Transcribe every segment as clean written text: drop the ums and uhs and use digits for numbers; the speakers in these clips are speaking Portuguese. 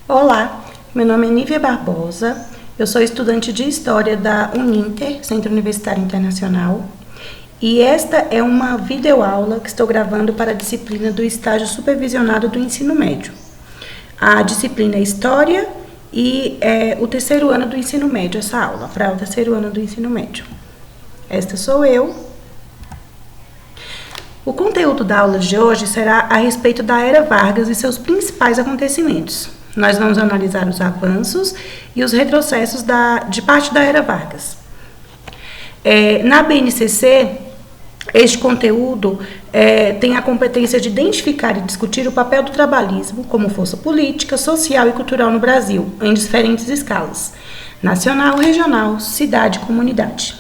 Olá, meu nome é Nívia Barbosa, eu sou estudante de História da Uninter, Centro Universitário Internacional, e esta é uma videoaula que estou gravando para a disciplina do estágio supervisionado do ensino médio. A disciplina é História e é o terceiro ano do ensino médio, essa aula, para o terceiro ano do ensino médio. Esta sou eu. O conteúdo da aula de hoje será a respeito da Era Vargas e seus principais acontecimentos. Nós vamos analisar os avanços e os retrocessos de parte da Era Vargas. Na BNCC, este conteúdo tem a competência de identificar e discutir o papel do trabalhismo como força política, social e cultural no Brasil, em diferentes escalas: nacional, regional, cidade e comunidade.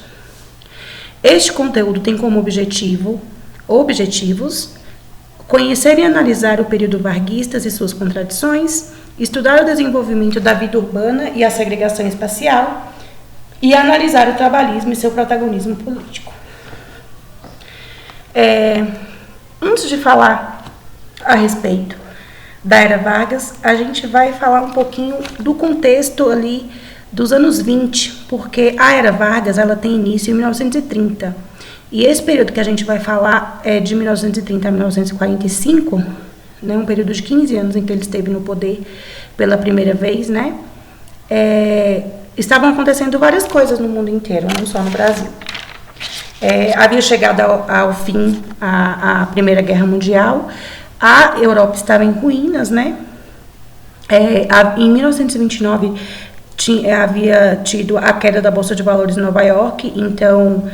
Este conteúdo tem como objetivos conhecer e analisar o período varguistas e suas contradições, estudar o desenvolvimento da vida urbana e a segregação espacial e analisar o trabalhismo e seu protagonismo político. Antes de falar a respeito da Era Vargas, a gente vai falar um pouquinho do contexto ali dos anos 20, porque a Era Vargas ela tem início em 1930. E esse período que a gente vai falar é de 1930 a 1945, né, um período de 15 anos em que ele esteve no poder pela primeira vez, né? Estavam acontecendo várias coisas no mundo inteiro, não só no Brasil. Havia chegado ao fim a Primeira Guerra Mundial, a Europa estava em ruínas, né? Em 1929 havia tido a queda da Bolsa de Valores em Nova York, então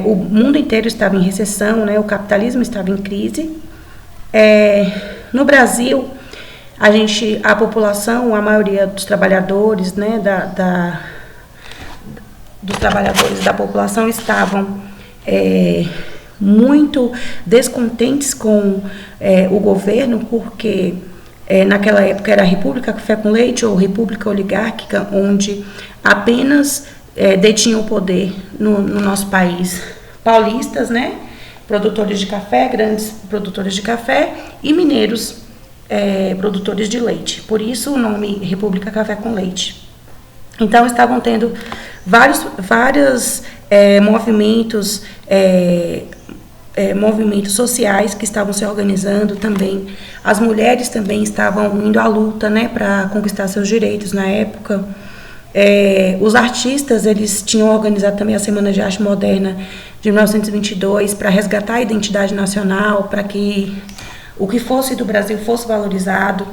o mundo inteiro estava em recessão, né? O capitalismo estava em crise. No Brasil, a população, a maioria dos trabalhadores, né, dos trabalhadores da população estavam muito descontentes com o governo, porque naquela época era a República Café com Leite ou República Oligárquica, onde apenas detinham o poder no nosso país paulistas, né? Produtores de café, grandes produtores de café e mineiros produtores de leite. Por isso o nome República Café com Leite. Então estavam tendo vários movimentos sociais que estavam se organizando também. As mulheres também estavam indo à luta, né, para conquistar seus direitos na época. Os artistas, eles tinham organizado também a Semana de Arte Moderna de 1922 para resgatar a identidade nacional, para que o que fosse do Brasil fosse valorizado.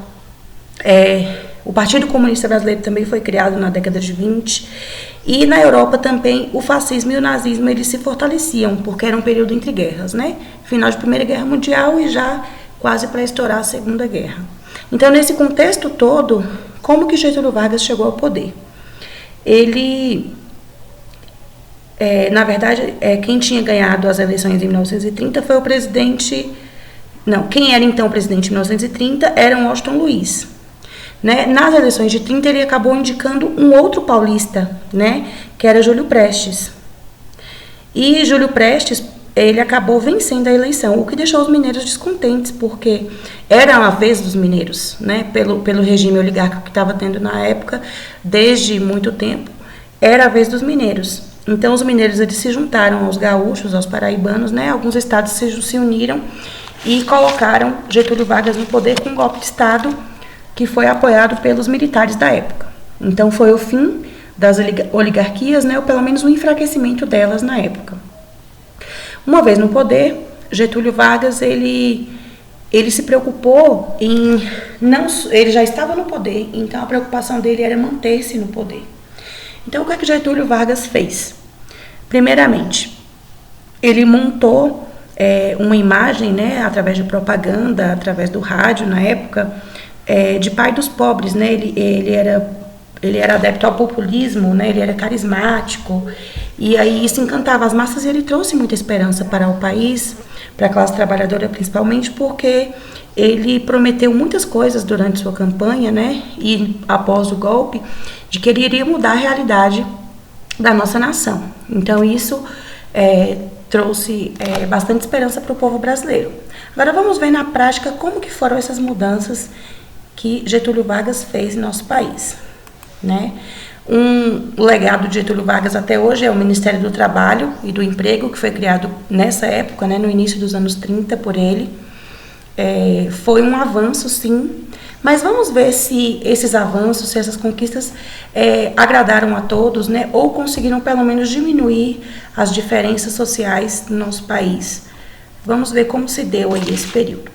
O Partido Comunista Brasileiro também foi criado na década de 20. E na Europa também o fascismo e o nazismo eles se fortaleciam, porque era um período entre guerras, né? Final de Primeira Guerra Mundial e já quase para estourar a Segunda Guerra. Então, nesse contexto todo, como que Getúlio Vargas chegou ao poder? Ele, na verdade, quem tinha ganhado as eleições em 1930 foi o presidente... Não, quem era então o presidente em 1930 era Washington Luiz. Né? Nas eleições de 30 ele acabou indicando um outro paulista, né? Que era Júlio Prestes. E Júlio Prestes, ele acabou vencendo a eleição, o que deixou os mineiros descontentes, porque era a vez dos mineiros, né? Pelo regime oligárquico que estava tendo na época, desde muito tempo, era a vez dos mineiros. Então os mineiros eles se juntaram aos gaúchos, aos paraibanos, né? Alguns estados se uniram e colocaram Getúlio Vargas no poder com um golpe de Estado que foi apoiado pelos militares da época. Então foi o fim das oligarquias, né, ou pelo menos o enfraquecimento delas na época. Uma vez no poder, Getúlio Vargas ele se preocupou em ele já estava no poder, então a preocupação dele era manter-se no poder. Então o que é que Getúlio Vargas fez? Primeiramente, ele montou uma imagem, né, através de propaganda, através do rádio na época, de pai dos pobres, né? Ele era adepto ao populismo, né? Ele era carismático, e aí isso encantava as massas e ele trouxe muita esperança para o país, para a classe trabalhadora principalmente, porque ele prometeu muitas coisas durante sua campanha, né? E após o golpe, de que ele iria mudar a realidade da nossa nação. Então isso trouxe bastante esperança para o povo brasileiro. Agora vamos ver na prática como que foram essas mudanças que Getúlio Vargas fez em nosso país, né? O legado de Getúlio Vargas até hoje é o Ministério do Trabalho e do Emprego, que foi criado nessa época, né, no início dos anos 30 por ele. Foi um avanço, sim, mas vamos ver se esses avanços, se essas conquistas agradaram a todos, né, ou conseguiram pelo menos diminuir as diferenças sociais no nosso país. Vamos ver como se deu aí esse período.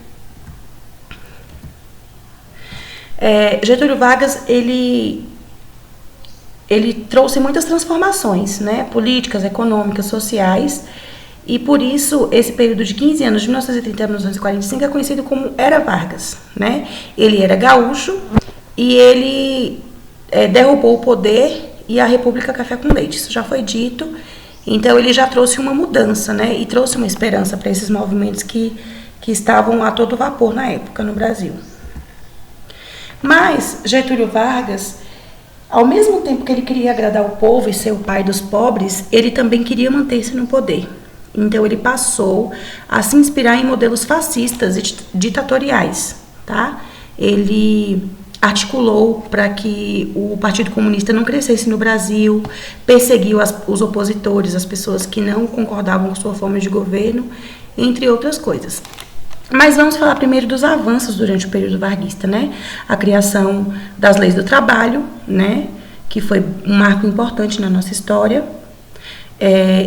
Getúlio Vargas, ele trouxe muitas transformações, né, políticas, econômicas, sociais, e por isso esse período de 15 anos, de 1930 a 1945, é conhecido como Era Vargas, né? Ele era gaúcho e ele derrubou o poder e a República Café com Leite, isso já foi dito. Então ele já trouxe uma mudança, né, e trouxe uma esperança para esses movimentos que estavam a todo vapor na época no Brasil. Mas Getúlio Vargas, ao mesmo tempo que ele queria agradar o povo e ser o pai dos pobres, ele também queria manter-se no poder. Então ele passou a se inspirar em modelos fascistas e ditatoriais, tá? Ele articulou para que o Partido Comunista não crescesse no Brasil, perseguiu os opositores, as pessoas que não concordavam com sua forma de governo, entre outras coisas. Mas vamos falar primeiro dos avanços durante o período varguista, né? A criação das leis do trabalho, né? Que foi um marco importante na nossa história.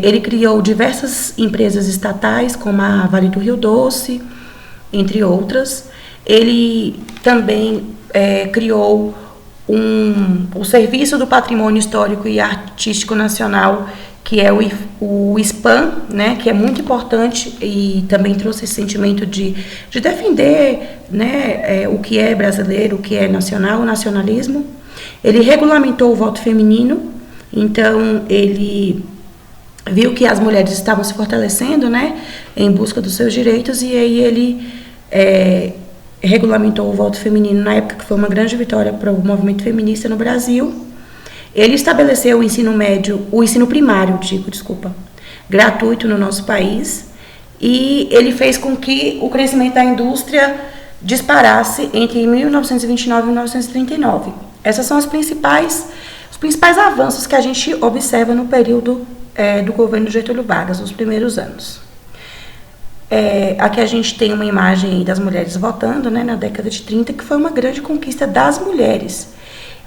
Ele criou diversas empresas estatais, como a Vale do Rio Doce, entre outras. Ele também criou o Serviço do Patrimônio Histórico e Artístico Nacional, que é o SPAN, né, que é muito importante e também trouxe esse sentimento de defender, né, o que é brasileiro, o que é nacional, o nacionalismo. Ele regulamentou o voto feminino, então ele viu que as mulheres estavam se fortalecendo, né, em busca dos seus direitos, e aí ele regulamentou o voto feminino na época, que foi uma grande vitória para o movimento feminista no Brasil. Ele estabeleceu o ensino primário, gratuito no nosso país, e ele fez com que o crescimento da indústria disparasse entre 1929 e 1939. Esses são os principais avanços que a gente observa no período do governo Getúlio Vargas, nos primeiros anos. Aqui a gente tem uma imagem das mulheres votando, né, na década de 30, que foi uma grande conquista das mulheres.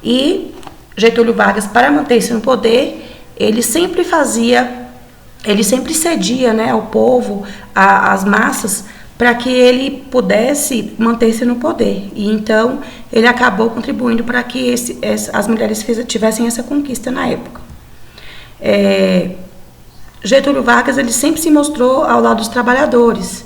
E Getúlio Vargas, para manter-se no poder, ele sempre cedia, né, ao povo, às massas, para que ele pudesse manter-se no poder. E então ele acabou contribuindo para que as mulheres tivessem essa conquista na época. Getúlio Vargas, ele sempre se mostrou ao lado dos trabalhadores,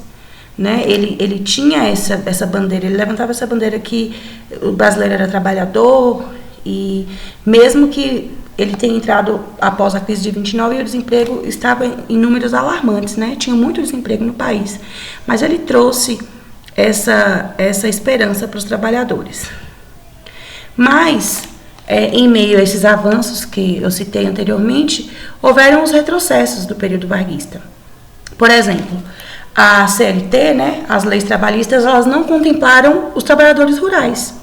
né? Ele tinha essa bandeira, ele levantava essa bandeira que o brasileiro era trabalhador, e mesmo que ele tenha entrado após a crise de 29 e o desemprego estava em números alarmantes, né? Tinha muito desemprego no país, mas ele trouxe essa esperança para os trabalhadores. Mas, em meio a esses avanços que eu citei anteriormente, houveram os retrocessos do período varguista. Por exemplo, a CLT, né, as leis trabalhistas, elas não contemplaram os trabalhadores rurais.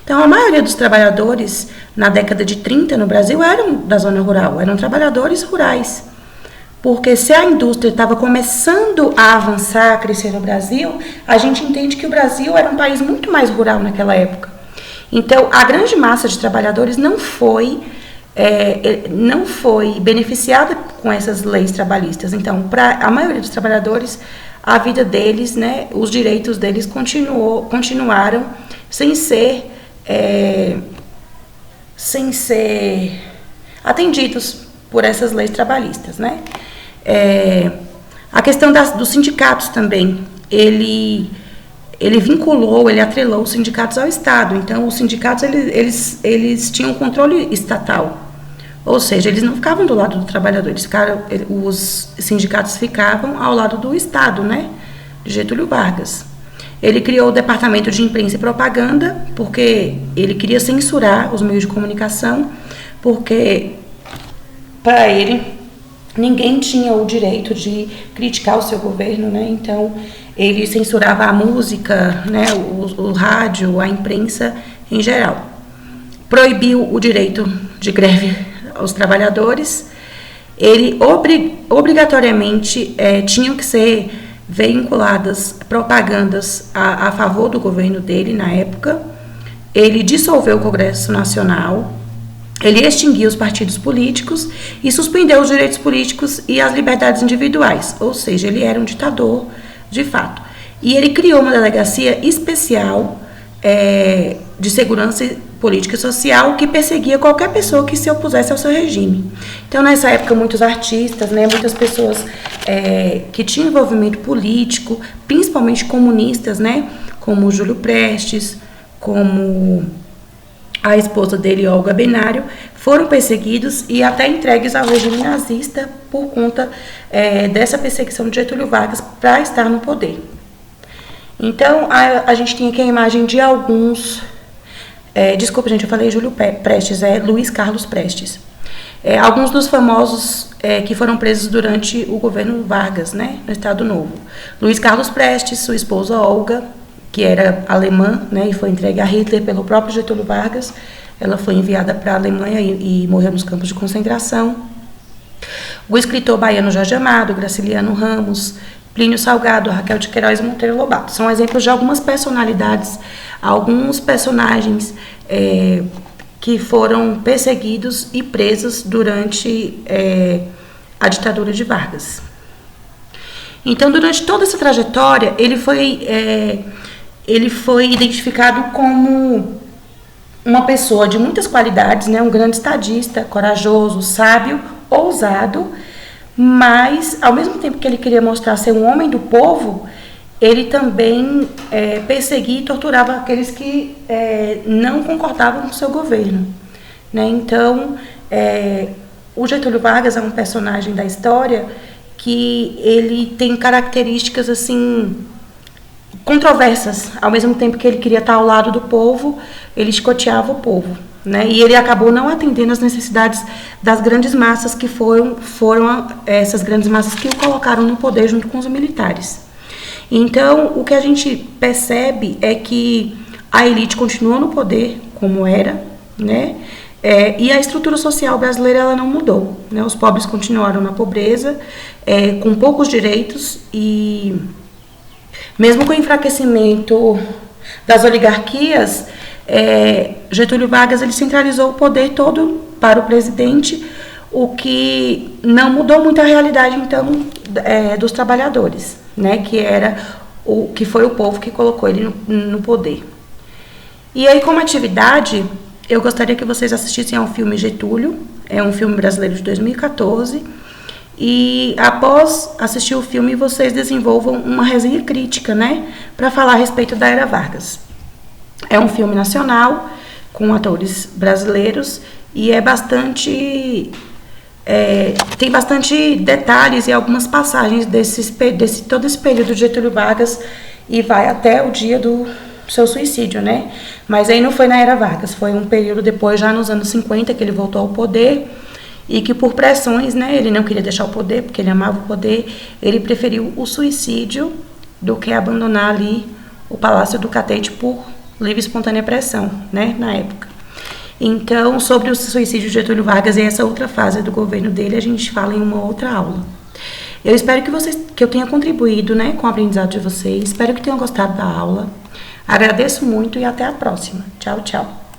Então, a maioria dos trabalhadores na década de 30 no Brasil eram da zona rural, eram trabalhadores rurais. Porque se a indústria estava começando a avançar, a crescer no Brasil, a gente entende que o Brasil era um país muito mais rural naquela época. Então, a grande massa de trabalhadores não foi beneficiada com essas leis trabalhistas. Então, para a maioria dos trabalhadores, a vida deles, né, os direitos deles continuaram sem ser atendidos por essas leis trabalhistas, né? A questão dos sindicatos também, ele atrelou os sindicatos ao Estado. Então, os sindicatos, eles tinham controle estatal, ou seja, eles não ficavam do lado do trabalhador, os sindicatos ficavam ao lado do Estado, né, de Getúlio Vargas. Ele criou o Departamento de Imprensa e Propaganda, porque ele queria censurar os meios de comunicação, porque, para ele, ninguém tinha o direito de criticar o seu governo, né? Então, ele censurava a música, né, o rádio, a imprensa em geral. Proibiu o direito de greve aos trabalhadores. Ele obrigatoriamente tinham que ser vinculadas propagandas a favor do governo dele na época. Ele dissolveu o Congresso Nacional, ele extinguiu os partidos políticos e suspendeu os direitos políticos e as liberdades individuais, ou seja, ele era um ditador de fato. E ele criou uma delegacia especial de segurança política e social que perseguia qualquer pessoa que se opusesse ao seu regime. Então, nessa época, muitos artistas, né, muitas pessoas que tinham envolvimento político, principalmente comunistas, né, como Júlio Prestes, como a esposa dele, Olga Benário, foram perseguidos e até entregues ao regime nazista por conta dessa perseguição de Getúlio Vargas para estar no poder. Então, a gente tem aqui a imagem de alguns... desculpa, gente, eu falei Júlio Prestes, é Luiz Carlos Prestes. Alguns dos famosos que foram presos durante o governo Vargas, né, no Estado Novo. Luiz Carlos Prestes, sua esposa Olga, que era alemã, né, e foi entregue a Hitler pelo próprio Getúlio Vargas. Ela foi enviada para a Alemanha e morreu nos campos de concentração. O escritor baiano Jorge Amado, Graciliano Ramos, Plínio Salgado, Raquel de Queiroz e Monteiro Lobato. São exemplos de algumas personalidades, alguns personagens que foram perseguidos e presos durante a ditadura de Vargas. Então, durante toda essa trajetória, ele foi identificado como uma pessoa de muitas qualidades, né? Um grande estadista, corajoso, sábio, ousado, mas, ao mesmo tempo que ele queria mostrar ser um homem do povo, ele também perseguia e torturava aqueles que não concordavam com o seu governo, né? Então, o Getúlio Vargas é um personagem da história que ele tem características assim controversas. Ao mesmo tempo que ele queria estar ao lado do povo, ele chicoteava o povo, né? E ele acabou não atendendo às necessidades das grandes massas que foram essas grandes massas que o colocaram no poder junto com os militares. Então, o que a gente percebe é que a elite continuou no poder como era, né? E a estrutura social brasileira ela não mudou, né? Os pobres continuaram na pobreza, com poucos direitos, e mesmo com o enfraquecimento das oligarquias, Getúlio Vargas ele centralizou o poder todo para o presidente, o que não mudou muito a realidade então dos trabalhadores, né? Que foi o povo que colocou ele no poder. E aí, como atividade, eu gostaria que vocês assistissem ao filme Getúlio, é um filme brasileiro de 2014, e após assistir o filme, vocês desenvolvam uma resenha crítica, né, para falar a respeito da Era Vargas. É um filme nacional, com atores brasileiros, e tem bastante detalhes e algumas passagens todo esse período de Getúlio Vargas, e vai até o dia do seu suicídio, né? Mas aí não foi na Era Vargas, foi um período depois, já nos anos 50, que ele voltou ao poder, e que por pressões, né, ele não queria deixar o poder, porque ele amava o poder, ele preferiu o suicídio do que abandonar ali o Palácio do Catete por livre e espontânea pressão, né, na época. Então, sobre o suicídio de Getúlio Vargas e essa outra fase do governo dele, a gente fala em uma outra aula. Eu espero que eu tenha contribuído, né, com o aprendizado de vocês, espero que tenham gostado da aula. Agradeço muito e até a próxima. Tchau, tchau.